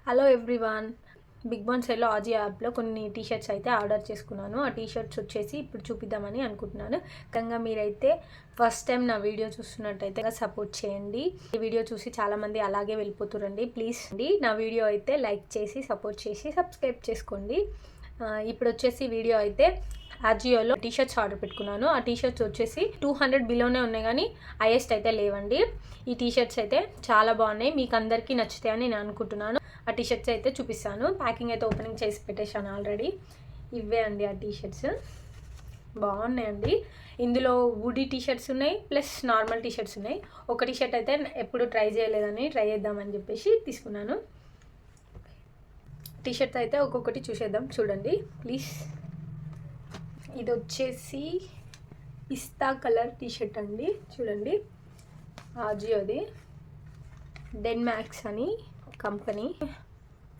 Hello everyone. Big బాన్ సేల్లో Aussie యాప్లో కొన్ని టీషర్ట్స్ అయితే ఆర్డర్ చేసుకున్నాను. ఆ టీషర్ట్స్ వచ్చేసి ఇప్పుడు చూపిద్దామని అనుకుంటున్నాను. ముఖ్యంగా మీరైతే ఫస్ట్ టైం నా వీడియో చూస్తున్నట్టయితే సపోర్ట్ చేయండి. ఈ వీడియో చూసి చాలామంది అలాగే వెళ్ళిపోతురండి. ప్లీజ్ అండి నా వీడియో అయితే లైక్ చేసి సపోర్ట్ చేసి సబ్స్క్రైబ్ చేసుకోండి. ఇప్పుడు వచ్చేసి వీడియో అయితే ఆజియోలో టీషర్ట్స్ ఆర్డర్ పెట్టుకున్నాను. ఆ టీషర్ట్స్ వచ్చేసి 200 బిలోనే ఉన్నాయి, కానీ హైయెస్ట్ అయితే లేవండి. ఈ టీషర్ట్స్ అయితే చాలా బాగున్నాయి, మీకు అందరికీ నచ్చుతాయని నేను అనుకుంటున్నాను. ఆ టీషర్ట్స్ అయితే చూపిస్తాను. ప్యాకింగ్ అయితే ఓపెనింగ్ చేసి పెట్టేశాను ఆల్రెడీ. ఇవే అండి ఆ టీషర్ట్స్, బాగున్నాయండి. ఇందులో వుడీ టీషర్ట్స్ ఉన్నాయి, ప్లస్ నార్మల్ టీషర్ట్స్ ఉన్నాయి. ఒక టీషర్ట్ అయితే ఎప్పుడు ట్రై చేయలేదని ట్రై చేద్దామని చెప్పేసి తీసుకున్నాను. టీషర్ట్స్ అయితే ఒక్కొక్కటి చూసేద్దాం, చూడండి ప్లీజ్. ఇది వచ్చేసి పిస్తా కలర్ టీషర్ట్ అండి, చూడండి. ఆజియోది డెన్ మ్యాక్స్ అని కంపెనీ.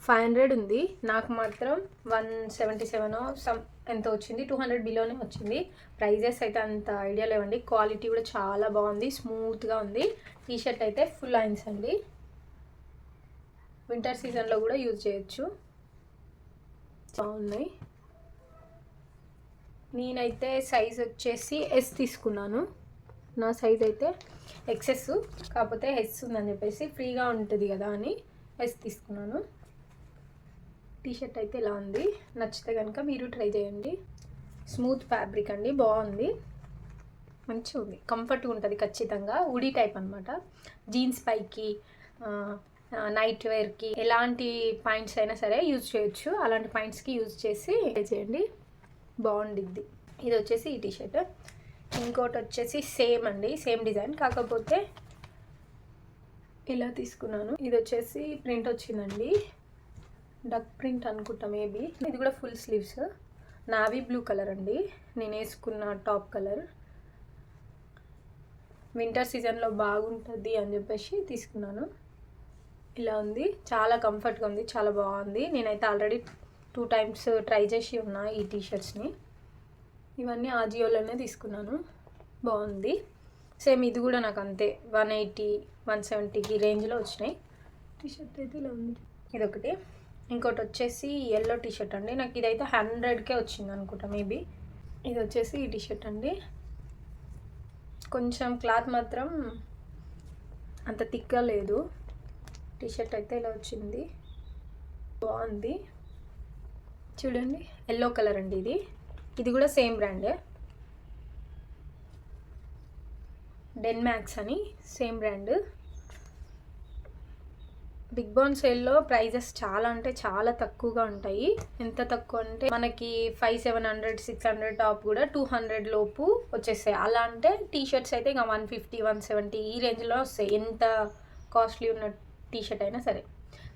500 ఉంది, నాకు మాత్రం 177 సమ్ ఎంత వచ్చింది, 200 బిలోనే వచ్చింది. ప్రైజెస్ అయితే అంత ఐడియా లేవండి. క్వాలిటీ కూడా చాలా బాగుంది, స్మూత్గా ఉంది. టీషర్ట్ అయితే ఫుల్ లైన్స్ అండి, వింటర్ సీజన్లో కూడా యూజ్ చేయొచ్చు, బాగున్నాయి. నేనైతే సైజ్ వచ్చేసి ఎస్ తీసుకున్నాను. నా సైజ్ అయితే ఎక్సెస్, కాకపోతే ఎస్ ఉందని చెప్పేసి ఫ్రీగా ఉంటుంది కదా అని ఎస్ తీసుకున్నాను. టీషర్ట్ అయితే ఇలా ఉంది, నచ్చితే కనుక మీరు ట్రై చేయండి. స్మూత్ ఫ్యాబ్రిక్ అండి, బాగుంది, మంచిగా ఉంది, కంఫర్ట్గా ఉంటుంది ఖచ్చితంగా. ఉడీ టైప్ అనమాట. జీన్స్ పైకి, నైట్ వేర్కి, ఎలాంటి పాయింట్స్ అయినా సరే యూజ్ చేయొచ్చు. అలాంటి పాయింట్స్కి యూజ్ చేసి ట్రై చేయండి, బాగుండిద్ది. ఇది వచ్చేసి ఈ టీషర్ట్. ఇంకోటి వచ్చేసి సేమ్ అండి, సేమ్ డిజైన్, కాకపోతే ఇలా తీసుకున్నాను. ఇది వచ్చేసి ప్రింట్ వచ్చిందండి, డక్ ప్రింట్ అనుకుంటా మేబీ. ఇది కూడా full sleeves, navy blue colour అండి నేను వేసుకున్న టాప్ కలర్. వింటర్ సీజన్లో బాగుంటుంది అని చెప్పేసి తీసుకున్నాను. ఇలా ఉంది, చాలా కంఫర్ట్గా ఉంది, చాలా బాగుంది. నేనైతే ఆల్రెడీ 2 times ట్రై చేసి ఉన్నా ఈ టీషర్ట్స్ని. ఇవన్నీ ఆజియోలోనే తీసుకున్నాను, బాగుంది. సేమ్ ఇది కూడా నాకు అంతే 180, 170 రేంజ్లో వచ్చినాయి. టీషర్ట్ అయితే ఇలా ఉంది. ఇదొకటి. ఇంకోటి వచ్చేసి ఎల్లో టీషర్ట్ అండి, నాకు ఇదైతే 100కే వచ్చింది అనుకుంటా మేబీ. ఇది వచ్చేసి ఈ టీషర్ట్ అండి, కొంచెం క్లాత్ మాత్రం అంత థిక్గా లేదు. టీషర్ట్ అయితే ఇలా వచ్చింది, బాగుంది, చూడండి. ఎల్లో కలర్ అండి ఇది. ఇది కూడా సేమ్ బ్రాండే, డెన్ మ్యాక్స్ అని సేమ్ బ్రాండ్. బిగ్ బాన్ సేల్లో ప్రైజెస్ చాలా అంటే చాలా తక్కువగా ఉంటాయి. ఎంత తక్కువ అంటే మనకి 500-700, 600 టాప్ కూడా 200 లోపు వచ్చేస్తాయి. అలా అంటే టీషర్ట్స్ అయితే ఇంకా 150, 170 ఈ రేంజ్లో వస్తాయి, ఎంత కాస్ట్లీ ఉన్న టీషర్ట్ అయినా సరే.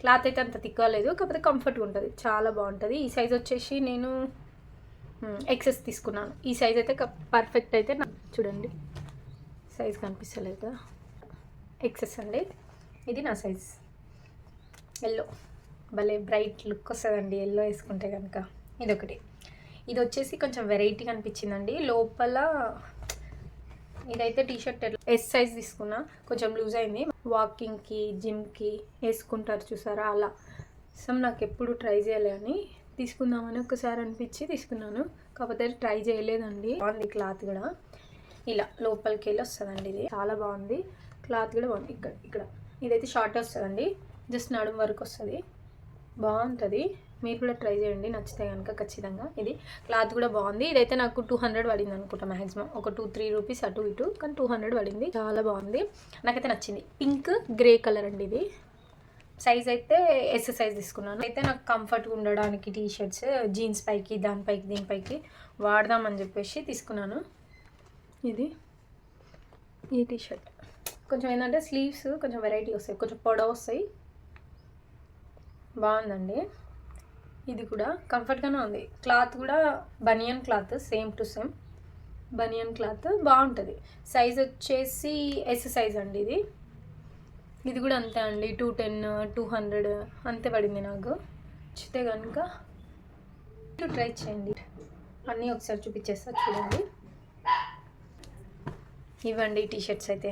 క్లాత్ అయితే అంత థిక్గా లేదు, కాకపోతే కంఫర్ట్గా ఉంటుంది, చాలా బాగుంటుంది. ఈ సైజ్ వచ్చేసి నేను ఎక్సెస్ తీసుకున్నాను. ఈ సైజ్ అయితే పర్ఫెక్ట్ అయితే చూడండి, సైజ్ కనిపిస్తలేదు, ఎక్సెస్ అండి. ఇది నా సైజ్. ఎల్లో భలే బ్రైట్ లుక్ వస్తుందండి ఎల్లో వేసుకుంటే కనుక. ఇదొకటి. ఇది వచ్చేసి కొంచెం వెరైటీగా అనిపించిందండి. లోపల ఇదైతే టీషర్ట్ ఎస్ సైజ్ తీసుకున్నా, కొంచెం లూజ్ అయింది. వాకింగ్కి, జిమ్కి వేసుకుంటారు చూసారా, అలా. సో నాకు ఎప్పుడు ట్రై చేయలే అని తీసుకుందామని ఒకసారి అనిపించి తీసుకున్నాను, కాకపోతే ట్రై చేయలేదండి. బాగుంది క్లాత్ కూడా, ఇలా లోపలికి వెళ్ళి వస్తుందండి. ఇది చాలా బాగుంది, క్లాత్ కూడా బాగుంది. ఇక్కడ ఇదైతే షార్ట్ వస్తుందండి, జస్ట్ నడుము వరకు వస్తుంది, బాగుంటుంది. మీరు కూడా ట్రై చేయండి, నచ్చితే కనుక ఖచ్చితంగా. ఇది క్లాత్ కూడా బాగుంది. ఇదైతే నాకు 200 పడింది అనుకుంటా మ్యాక్సిమం, ఒక 2-3 రూపీస్ అటు ఇటు, కానీ 200 పడింది, చాలా బాగుంది, నాకైతే నచ్చింది. పింక్ గ్రే కలర్ అండి ఇది. సైజ్ అయితే ఎస్ సైజ్ తీసుకున్నాను. అయితే నాకు కంఫర్ట్గా ఉండడానికి టీషర్ట్స్ జీన్స్ పైకి, దానిపైకి, దీనిపైకి వాడదామని చెప్పేసి తీసుకున్నాను. ఇది ఈ టీషర్ట్ కొంచెం ఏంటంటే స్లీవ్స్ కొంచెం వెరైటీ వస్తాయి, కొంచెం పొడవు వస్తాయి, బాగుందండి. ఇది కూడా కంఫర్ట్గానే ఉంది. క్లాత్ కూడా banian cloth, same to same banian cloth, బాగుంటుంది. సైజ్ వచ్చేసి ఎస్ సైజ్ అండి ఇది. ఇది కూడా అంతే అండి, 210, 200 అంతే పడింది నాకు. నచ్చితే కనుక ట్రై చేయండి. అన్నీ ఒకసారి చూపించేస్తా, చూడండి. ఇవ్వండి టీ షర్ట్స్ అయితే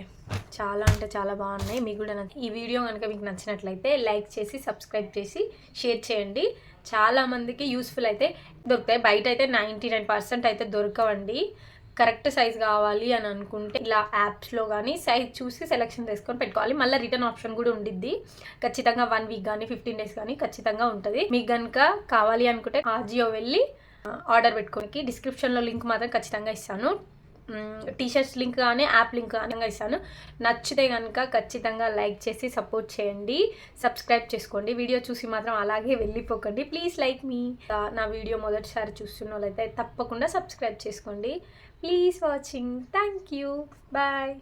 చాలా అంటే చాలా బాగున్నాయి. మీకు కూడా ఈ వీడియో కనుక మీకు నచ్చినట్లయితే లైక్ చేసి సబ్స్క్రైబ్ చేసి షేర్ చేయండి. చాలామందికి యూస్ఫుల్ అయితే దొరుకుతాయి. బయట అయితే 99% అయితే దొరకవండి. కరెక్ట్ సైజ్ కావాలి అని అనుకుంటే ఇలా యాప్స్లో కానీ సైజ్ చూసి సెలెక్షన్ చేసుకొని పెట్టుకోవాలి. మళ్ళీ రిటర్న్ ఆప్షన్ కూడా ఉండిద్ది. ఖచ్చితంగా 1 వీక్ కానీ 15 డేస్ కానీ ఖచ్చితంగా ఉంటుంది. మీకు కనుక కావాలి అనుకుంటే ఆజియో వెళ్ళి ఆర్డర్ పెట్టుకోనికి డిస్క్రిప్షన్లో లింక్ మాత్రం ఖచ్చితంగా ఇస్తాను. టీషర్ట్స్ లింక్ కానీ యాప్ లింక్ కానీ ఇస్తాను. నచ్చితే కనుక ఖచ్చితంగా లైక్ చేసి సపోర్ట్ చేయండి, సబ్స్క్రైబ్ చేసుకోండి. వీడియో చూసి మాత్రం అలాగే వెళ్ళిపోకండి. ప్లీజ్ లైక్ మీ. నా వీడియో మొదటిసారి చూస్తున్న వాళ్ళైతే తప్పకుండా సబ్స్క్రైబ్ చేసుకోండి. Please watching. Thank you. Bye.